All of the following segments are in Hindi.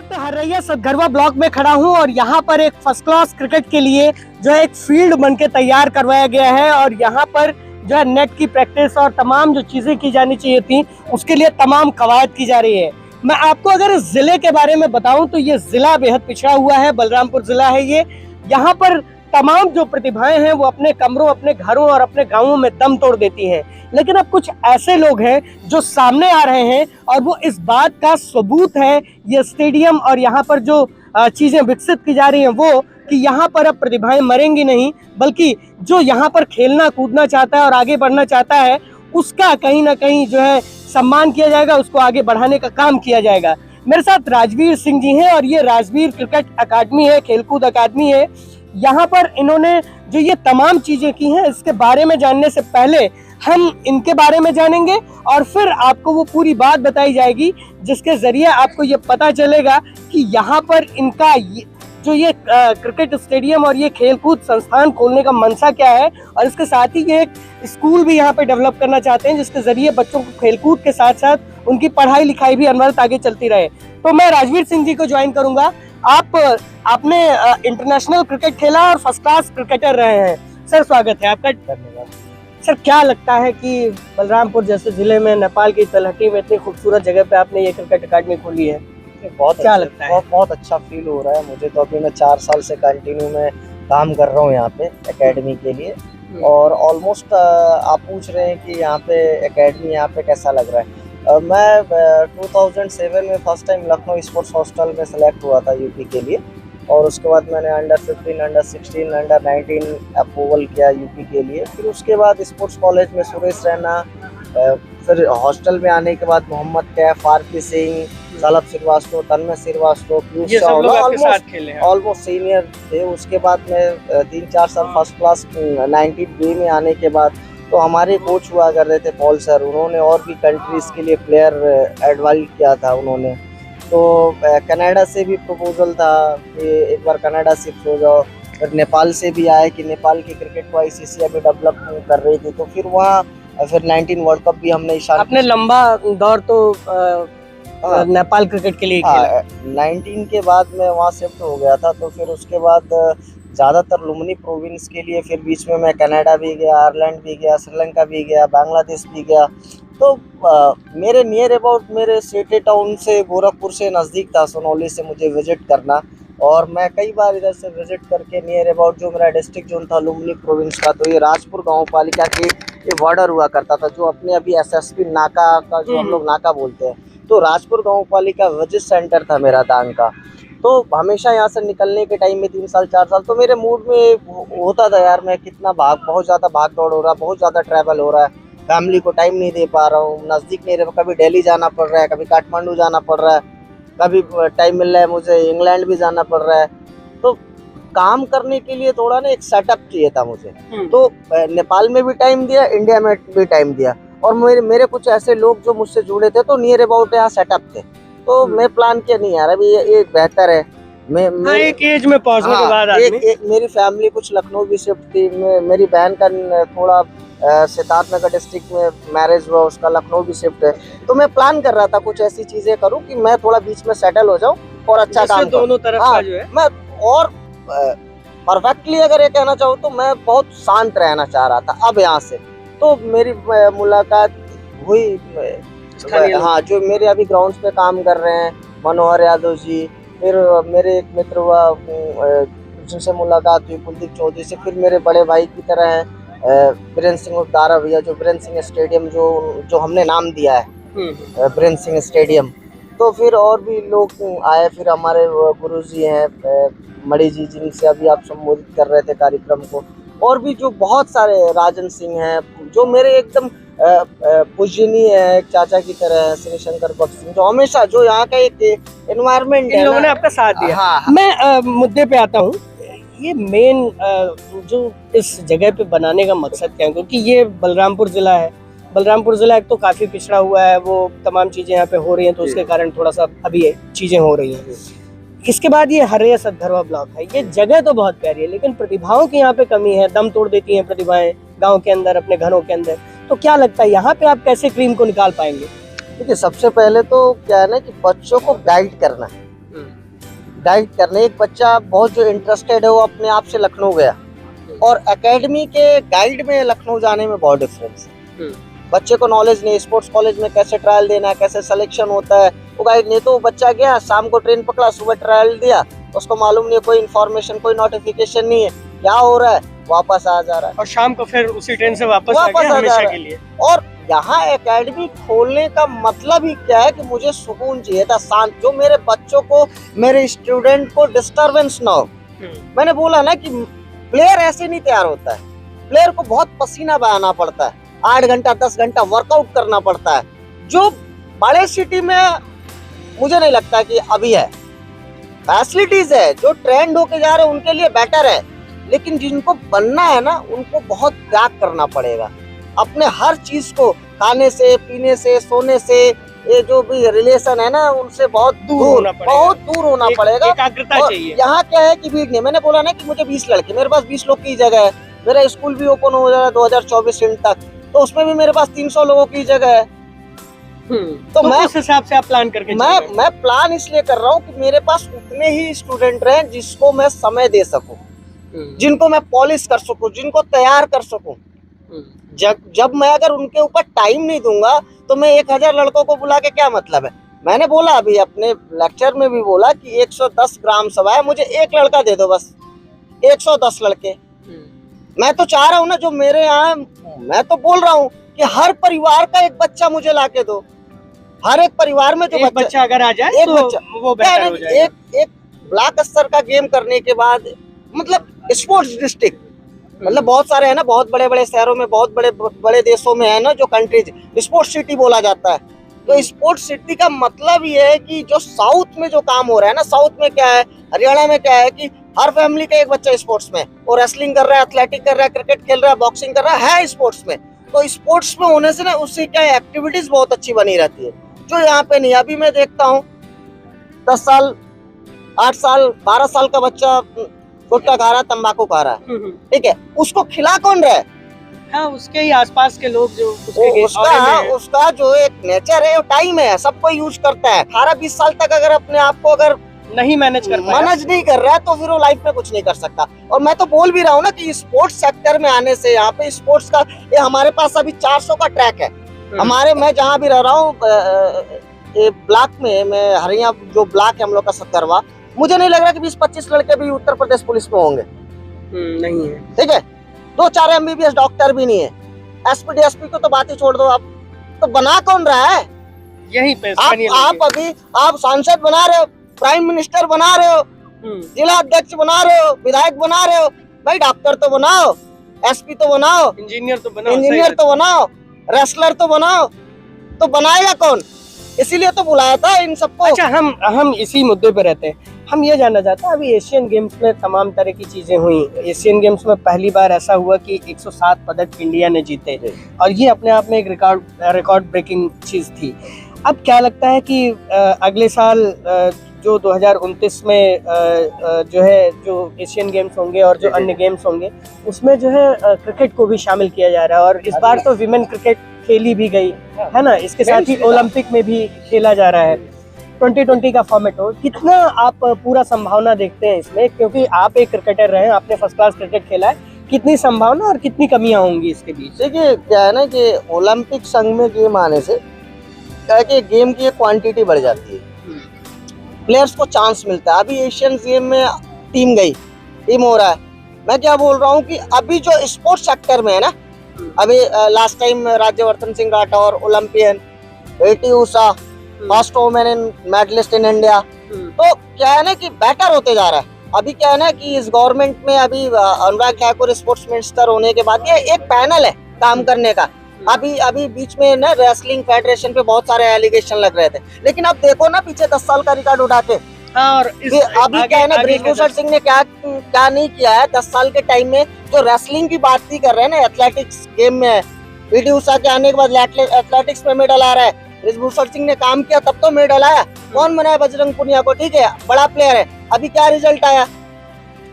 वक्त हरैया सतघरवा ब्लॉक में खड़ा हूं और यहां पर एक फर्स्ट क्लास क्रिकेट के लिए जो है एक फील्ड बनके तैयार करवाया गया है और यहां पर जो है नेट की प्रैक्टिस और तमाम जो चीजें की जानी चाहिए थी उसके लिए तमाम कवायद की जा रही है। मैं आपको अगर इस जिले के बारे में बताऊं तो ये जिला बेहद पिछड़ा हुआ है, बलरामपुर जिला है ये। यहाँ पर तमाम जो प्रतिभाएं हैं वो अपने कमरों, अपने घरों और अपने गांवों में दम तोड़ देती हैं, लेकिन अब कुछ ऐसे लोग हैं जो सामने आ रहे हैं और वो इस बात का सबूत है ये स्टेडियम और यहाँ पर जो चीजें विकसित की जा रही हैं वो कि यहाँ पर अब प्रतिभाएं मरेंगी नहीं, बल्कि जो यहाँ पर खेलना कूदना चाहता है और आगे बढ़ना चाहता है उसका कहीं ना कहीं जो है सम्मान किया जाएगा, उसको आगे बढ़ाने का काम किया जाएगा। मेरे साथ राजवीर सिंह जी हैं और ये राजवीर क्रिकेट अकादमी है, खेलकूद अकादमी है। यहाँ पर इन्होंने जो ये तमाम चीजें की हैं इसके बारे में जानने से पहले हम इनके बारे में जानेंगे और फिर आपको वो पूरी बात बताई जाएगी जिसके जरिए आपको ये पता चलेगा कि यहाँ पर इनका जो ये क्रिकेट स्टेडियम और ये खेलकूद संस्थान खोलने का मंशा क्या है और इसके साथ ही ये एक स्कूल भी यहाँ पे डेवलप करना चाहते हैं जिसके जरिए बच्चों को खेलकूद के साथ साथ उनकी पढ़ाई लिखाई भी अनवरत आगे चलती रहे। तो मैं राजवीर सिंह जी को ज्वाइन करूंगा। आपने इंटरनेशनल क्रिकेट खेला और फर्स्ट क्लास क्रिकेटर रहे हैं। सर स्वागत है आपका। धन्यवाद। सर क्या लगता है कि बलरामपुर जैसे जिले में नेपाल की तलहटी में इतनी खूबसूरत जगह पे आपने ये क्रिकेट अकादमी खोली है, बहुत क्या लगता है? बहुत अच्छा फील हो रहा है मुझे तो। अभी मैं 4 साल से कंटिन्यू में काम कर रहा हूँ यहाँ पे एकेडमी के लिए और ऑलमोस्ट आप पूछ रहे हैं कि यहाँ पे एकेडमी यहाँ पे कैसा लग रहा है। मैं 2007 में first time Lucknow sports hostel में सेलेक्ट हुआ था यूपी के लिए और उसके बाद मैंने अंडर 15, अंडर 16, अंडर 19 अप्रूवल किया यूपी के लिए। फिर उसके बाद स्पोर्ट्स कॉलेज में सुरेश रैना, फिर हॉस्टल में आने के बाद मोहम्मद कैफ, आरपी सिंह, सलभ श्रीवास्तव, तन्मय श्रीवास्तव, पीयूष ऑलमोस्ट सीनियर थे। उसके बाद में 3-4 साल फर्स्ट क्लास 19B में आने के बाद तो हमारे कोच हुआ कर रहे थे पॉल सर, उन्होंने और भी कंट्रीज़ के लिए प्लेयर एडवाइज किया था उन्होंने। तो कनाडा से भी प्रपोजल था कि एक बार कनाडा शिफ्ट हो जाओ, फिर नेपाल से भी आया कि नेपाल की क्रिकेट को ICC अभी डेवलप कर रही थी तो फिर वहाँ फिर 19 वर्ल्ड कप भी हमने अपने लंबा दौर तो नेपाल क्रिकेट के लिए खेला। 19 के बाद मैं वहाँ शिफ्ट हो गया था तो फिर उसके बाद ज़्यादातर लुम्बिनी प्रोविंस के लिए, फिर बीच में मैं कनाडा भी गया, आयरलैंड भी गया, श्रीलंका भी गया, बांग्लादेश भी गया। तो मेरे नियर अबाउट मेरे सिटी टाउन से, गोरखपुर से नज़दीक था सोनौली से मुझे विज़िट करना और मैं कई बार इधर से विज़िट करके नियर अबाउट जो मेरा डिस्ट्रिक्ट जोन था लुम्बिनी प्रोविंस का, तो ये राजपुर गाँव पालिका के ये बॉर्डर हुआ करता था जो अपने अभी SSP नाका का जो हम लोग नाका बोलते हैं, तो राजपुर गाँव पालिका विजिट सेंटर था मेरा दांग का। तो हमेशा यहाँ से निकलने के टाइम में 3 साल 4 साल तो मेरे मूड में होता था यार मैं कितना बहुत ज़्यादा भाग दौड़ हो रहा है, बहुत ज़्यादा ट्रैवल हो रहा है, फैमिली को टाइम नहीं दे पा रहा हूँ, नज़दीक नहीं रह, कभी दिल्ली जाना पड़ रहा है, कभी काठमांडू जाना पड़ रहा है, कभी टाइम मिल रहा है मुझे इंग्लैंड भी जाना पड़ रहा है। तो काम करने के लिए थोड़ा ना एक सेटअप चाहिए था मुझे। तो नेपाल में भी टाइम दिया, इंडिया में भी टाइम दिया और मेरे कुछ ऐसे लोग जो मुझसे जुड़े थे तो नियर अबाउट यहाँ सेटअप थे, तो मैं प्लान किया नहीं यार अभी ये बेहतर है। मैं एक एज में पहुंचने के बाद एक मेरी फैमिली कुछ लखनऊ भी शिफ्ट थी, मेरी बहन का थोड़ा सिद्धार्थनगर डिस्ट्रिक्ट में मैरिज हुआ, उसका लखनऊ भी शिफ्ट है। तो मैं प्लान कर रहा था कुछ ऐसी चीजें करूं कि मैं थोड़ा बीच में सेटल हो जाऊं और अच्छा काम दोनों तरफ का जो है मैं और परफेक्टली अगर ये कहना चाहूँ तो मैं बहुत शांत रहना चाह रहा था। अब यहाँ से तो मेरी मुलाकात हुई, हाँ, जो मेरे अभी ग्राउंड्स पे काम कर रहे हैं मनोहर यादव जी, फिर मेरे एक मित्र हुआ जिनसे मुलाकात हुई कुलदीप चौधरी से, फिर मेरे बड़े भाई की तरह हैं बीरेंद्र सिंह दारा भैया जो बीरेंद्र सिंह स्टेडियम जो हमने नाम दिया है बीरेंद्र सिंह स्टेडियम। तो फिर और भी लोग आए, फिर हमारे गुरुजी हैं मणि जी जिनसे अभी आप संबोधित कर रहे थे कार्यक्रम को, और भी जो बहुत सारे राजन सिंह हैं जो मेरे एकदम पूजनीय है, एक चाचा की तरह है, श्री शंकर भक्त सिंह जो हमेशा जो यहाँ का एक एनवायरनमेंट है, लोगों ने आपका साथ दिया। हाँ। मैं मुद्दे पे आता हूँ, ये मेन जो इस जगह पे बनाने का मकसद क्या है, क्योंकि ये बलरामपुर जिला है, बलरामपुर जिला एक तो काफी पिछड़ा हुआ है, वो तमाम चीजें यहाँ पे हो रही हैं तो उसके कारण थोड़ा सा अभी चीजें हो रही हैं। इसके बाद ये हरैया सतघरवा ब्लॉक है, ये जगह तो बहुत प्यारी है लेकिन प्रतिभाओं की यहाँ पे कमी है, दम तोड़ देती हैं प्रतिभाएं गाँव के अंदर, अपने घरों के अंदर। तो क्या लगता है यहाँ पे आप कैसे क्रीम को निकाल पाएंगे? देखिए सबसे पहले तो क्या है ना कि बच्चों को गाइड करना है। गाइड करने। एक बच्चा बहुत जो इंटरेस्टेड है वो अपने आप से लखनऊ गया, और एकेडमी के गाइड में लखनऊ जाने में बहुत डिफरेंस है। बच्चे को नॉलेज नहीं, स्पोर्ट्स कॉलेज में कैसे ट्रायल देना है, कैसे सिलेक्शन होता है, वो गाइड नहीं। तो वो बच्चा गया, शाम को ट्रेन पकड़ा, सुबह ट्रायल दिया, उसको मालूम नहीं, कोई इन्फॉर्मेशन, कोई नोटिफिकेशन नहीं है, क्या हो रहा है, वापस आ जा रहा है, और शाम को फिर उसी ट्रेन से वापस आ गया हमेशा के लिए। और यहाँ एकेडमी खोलने का मतलब ही क्या है कि मुझे सुकून चाहिए था, शांत, जो मेरे बच्चों को, मेरे स्टूडेंट को डिस्टरबेंस ना हो। मैंने बोला ना कि प्लेयर ऐसे नहीं तैयार होता है, प्लेयर को बहुत पसीना बहाना पड़ता है, 8 घंटा 10 घंटा वर्कआउट करना पड़ता है, जो बड़े सिटी में मुझे नहीं लगता कि अभी है। फैसिलिटीज है, जो ट्रेंड होके जा रहे हैं उनके लिए बेटर है, लेकिन जिनको बनना है ना उनको बहुत त्याग करना पड़ेगा अपने हर चीज को, खाने से, पीने से, सोने से, ये जो भी रिलेशन है ना उनसे बहुत दूर होना पड़ेगा। एकाग्रता चाहिए। यहाँ क्या है कि भीड़ नहीं, मैंने बोला ना कि मुझे 20 लड़के, मेरे पास 20 लोग की जगह है, मेरा स्कूल भी ओपन हो जाएगा 2024 एंड तक, तो उसमें भी मेरे पास 300 लोगों की जगह है। तो मैं उस हिसाब से आप प्लान करके मैं प्लान इसलिए कर रहा हूँ कि मेरे पास उतने ही स्टूडेंट रहे जिसको मैं समय दे सकूं, जिनको मैं पॉलिश कर सकूं, जिनको तैयार कर सकूं। जब मैं अगर उनके ऊपर टाइम नहीं दूंगा तो मैं 1000 लड़कों को बुला के क्या मतलब है। मैंने बोला अभी अपने लेक्चर में भी बोला कि 110 ग्राम सभा है, मुझे एक लड़का दे दो बस, 110 लड़के। मैं तो चाह रहा हूँ ना, जो मेरे यहाँ, मैं तो बोल रहा हूँ कि हर परिवार का एक बच्चा मुझे ला के दो, हर एक परिवार में जो बच्चा अगर आ जाए एक तो बच्चा, वो बेहतर हो जाएगा। एक ब्लॉक स्तर का गेम करने के बाद, मतलब स्पोर्ट्स डिस्ट्रिक्ट, मतलब बहुत सारे है ना, बहुत बड़े बड़े शहरों में, बहुत बड़े बड़े देशों में है ना जो कंट्रीज, स्पोर्ट्स सिटी बोला जाता है। तो स्पोर्ट्स सिटी का मतलब ये है कि जो साउथ में जो काम हो रहा है ना, साउथ में क्या है, हरियाणा में क्या है कि हर फैमिली का एक बच्चा स्पोर्ट्स में, वो रेसलिंग कर रहा है, एथलेटिक कर रहा है, क्रिकेट खेल रहा है, बॉक्सिंग कर रहा है स्पोर्ट्स में। तो स्पोर्ट्स में होने से ना उससे क्या एक्टिविटीज बहुत अच्छी बनी रहती है, जो यहाँ पे नहीं। अभी मैं देखता हूँ 10 साल, 8 साल, 12 साल का बच्चा गुटखा खा रहा है, तंबाकू खा रहा है, ठीक है, उसको खिला कौन रहा है? हाँ, उसके ही आसपास के लोग जो उसका जो एक नेचर है, टाइम है, सबको यूज करता है। 18-20 साल तक अगर अपने आप को अगर नहीं मैनेज कर रहा है तो फिर वो लाइफ में कुछ नहीं कर सकता। और मैं तो बोल भी रहा हूँ ना कि स्पोर्ट्स सेक्टर में आने से, यहाँ पे स्पोर्ट्स का, ये हमारे पास अभी 400 का ट्रैक है हमारे, मैं जहाँ भी रह रहा हूँ ब्लॉक में, मैं हरियाणा जो ब्लॉक है हम लोग का सकरवा, मुझे नहीं लग रहा कि 20-25 लड़के भी उत्तर प्रदेश पुलिस में होंगे। नहीं है, ठीक है, 2-4 MBBS डॉक्टर भी नहीं है। SP DSP को तो बात ही छोड़ दो, आप तो बना कौन रहा है? यही पे आप अभी आप सांसद बना रहे हो, प्राइम मिनिस्टर बना रहे हो, जिला अध्यक्ष बना रहे हो, विधायक बना रहे हो, भाई डॉक्टर तो बनाओ, SP तो बनाओ, इंजीनियर तो बनाओ, रेसलर तो बनाओ, तो बनाएगा कौन? इसीलिए तो बुलाया था इन सबको। अच्छा, हम इसी मुद्दे पे रहते हैं। हम ये जानना चाहते हैं, अभी एशियन गेम्स में तमाम तरह की चीजें हुई। एशियन गेम्स में पहली बार ऐसा हुआ कि 107 पदक इंडिया ने जीते, और ये अपने आप में एक रिकॉर्ड ब्रेकिंग चीज थी। अब क्या लगता है कि अगले साल जो 2029 में जो है, जो एशियन गेम्स होंगे और जो अन्य गेम्स होंगे, उसमें जो है क्रिकेट को भी शामिल किया जा रहा है, और इस बार तो विमेन क्रिकेट खेली भी गई है ना, इसके साथ ही ओलंपिक में भी खेला जा रहा है। 2020 का फॉर्मेट हो, कितना आप पूरा संभावना देखते हैं इसमें, क्योंकि आप एक क्रिकेटर रहे हैं, आपने फर्स्ट क्लास क्रिकेट खेला है, कितनी संभावना और कितनी कमियां होंगी इसके बीच? देखिए क्या है ना कि ओलंपिक संघ में गेम आने से क्या है कि गेम की क्वांटिटी बढ़ जाती है, प्लेयर्स को चांस मिलता है। अभी एशियन गेम में टीम हो रहा है। मैं क्या बोल रहा हूँ कि अभी जो स्पोर्ट्स सेक्टर में है ना, अभी last time Rajyavardhan Singh Rathore Olympian, PT Usha first women in medallist in India, तो क्या है ना कि बेटर होते जा रहा है। अभी क्या है ना कि इस गवर्नमेंट में अभी अनुराग ठाकुर स्पोर्ट्स मिनिस्टर होने के बाद ये एक पैनल है काम करने का। अभी बीच में ना रेसलिंग फेडरेशन पे बहुत सारे एलिगेशन लग रहे थे, लेकिन अब देखो ना पीछे 10 साल का रिकॉर्ड उठा के, और अभी क्या है ना, बृजभूषण सिंह ने क्या नहीं किया है 10 साल के टाइम में। जो रेसलिंग की बात ही कर रहे हैं ना, एथलेटिक्स गेम में PT उषा के आने के बाद एथलेटिक्स में मेडल आ रहा है, बृजभूषण सिंह ने काम किया तब तो मेडल आया। कौन बनाया? बजरंग पुनिया को, ठीक है, बड़ा प्लेयर है। अभी क्या रिजल्ट आया?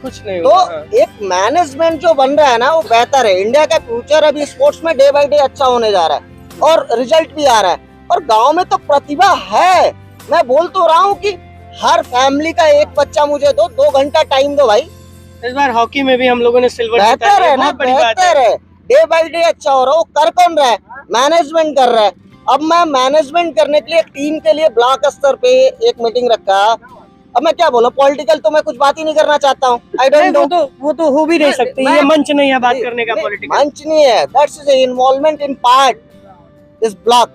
कुछ नहीं। तो एक मैनेजमेंट जो बन रहा है ना वो बेहतर है। इंडिया का फ्यूचर अभी स्पोर्ट्स में डे बाय डे अच्छा होने जा रहा है और रिजल्ट भी आ रहा है, और गांव में तो प्रतिभा है। मैं बोल तो रहा हूँ कि हर फैमिली का एक बच्चा मुझे दो, 2 घंटा टाइम दो भाई। इस बार हॉकी में भी हम लोगों ने सिल्वर बेहतर है ना, बेहतर है, डे बाय डे अच्छा हो रहा है। वो कर कौन रहा है? मैनेजमेंट कर रहा है। अब मैं मैनेजमेंट करने के लिए टीम के लिए ब्लॉक स्तर पे एक मीटिंग रखा। अब मैं क्या बोलूं, पॉलिटिकल तो मैं कुछ बात ही नहीं करना चाहता हूँ। आई डोंट नो, वो तो हो भी नहीं सकती, ये मंच नहीं है बात करने का पॉलिटिकल। मंच नहीं है, that's the involvement in part this block,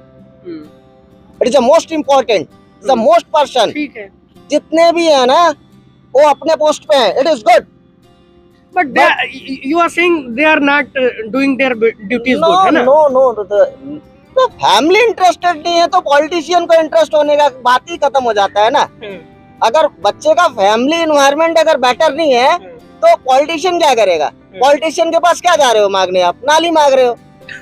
it is the most important, the most person. ठीक है, जितने भी है ना वो अपने पोस्ट पे है, it is good. But you are saying they are not doing their duties good, है ना? तो फैमिली इंटरेस्टेड नहीं है तो पॉलिटिशियन को इंटरेस्ट होने का बात ही खत्म हो जाता है ना। अगर बच्चे का फैमिली एनवायरनमेंट अगर बेटर नहीं है तो पॉलिटिशियन क्या करेगा? पॉलिटिशियन के पास क्या जा रहे हो मांगने? आप नाली मांग रहे हो,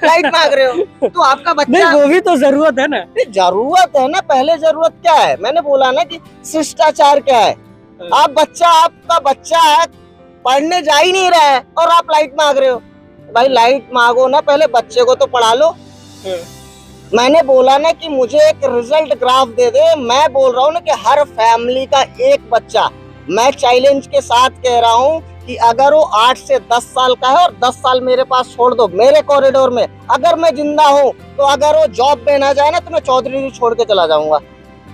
लाइट मांग रहे हो, तो आपका बच्चा नहीं, वो भी तो जरूरत है ना। जरूरत है ना, पहले जरूरत क्या है? मैंने बोला ना कि शिष्टाचार क्या है। आपका बच्चा है, पढ़ने जा ही नहीं रहा है और आप लाइट मांग रहे हो। भाई लाइट मांगो ना, पहले बच्चे को तो पढ़ा लो। मैंने बोला ना कि मुझे एक रिजल्ट ग्राफ दे दे। मैं बोल रहा हूँ ना कि हर फैमिली का एक बच्चा, मैं चैलेंज के साथ कह रहा हूँ कि अगर वो 8 से 10 साल का है और 10 साल मेरे पास छोड़ दो मेरे कॉरिडोर में, अगर मैं जिंदा हूँ तो अगर वो जॉब पे ना जाए ना तो मैं चौधरी जी छोड़ के चला जाऊंगा।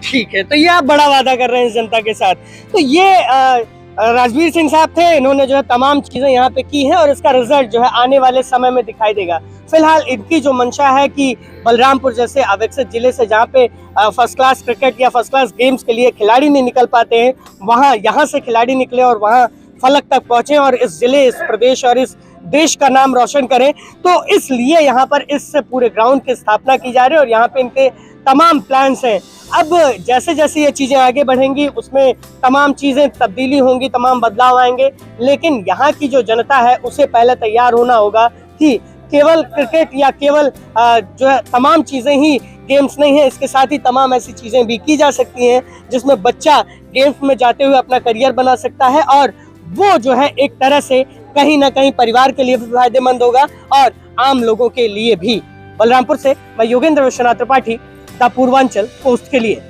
ठीक है, तो ये आप बड़ा वादा कर रहे हैं जनता के साथ। तो ये राजवीर सिंह साहब थे, इन्होंने जो है तमाम चीजें यहाँ पे की हैं और इसका रिजल्ट जो है आने वाले समय में दिखाई देगा। फिलहाल इनकी जो मंशा है कि बलरामपुर जैसे अविकसित जिले से जहाँ पे फर्स्ट क्लास क्रिकेट या फर्स्ट क्लास गेम्स के लिए खिलाड़ी नहीं निकल पाते हैं, वहाँ यहाँ से खिलाड़ी निकले और वहाँ फलक तक पहुंचे और इस जिले, इस प्रदेश और इस देश का नाम रोशन करें। तो इसलिए यहाँ पर इस पूरे ग्राउंड की स्थापना की जा रही है और यहाँ पे इनके तमाम प्लान्स हैं। अब जैसे जैसे ये चीजें आगे बढ़ेंगी उसमें तमाम चीजें तब्दीली होंगी, तमाम बदलाव आएंगे, लेकिन यहाँ की जो जनता है उसे पहले तैयार होना होगा कि केवल क्रिकेट या केवल जो है तमाम चीजें ही गेम्स नहीं है, इसके साथ ही तमाम ऐसी चीजें भी की जा सकती हैं जिसमें बच्चा गेम्स में जाते हुए अपना करियर बना सकता है और वो जो है एक तरह से कहीं ना कहीं परिवार के लिए भी फायदेमंद होगा और आम लोगों के लिए भी। बलरामपुर से मैं योगेंद्र विश्वनाथ त्रिपाठी, द पूर्वांचल पोस्ट के लिए।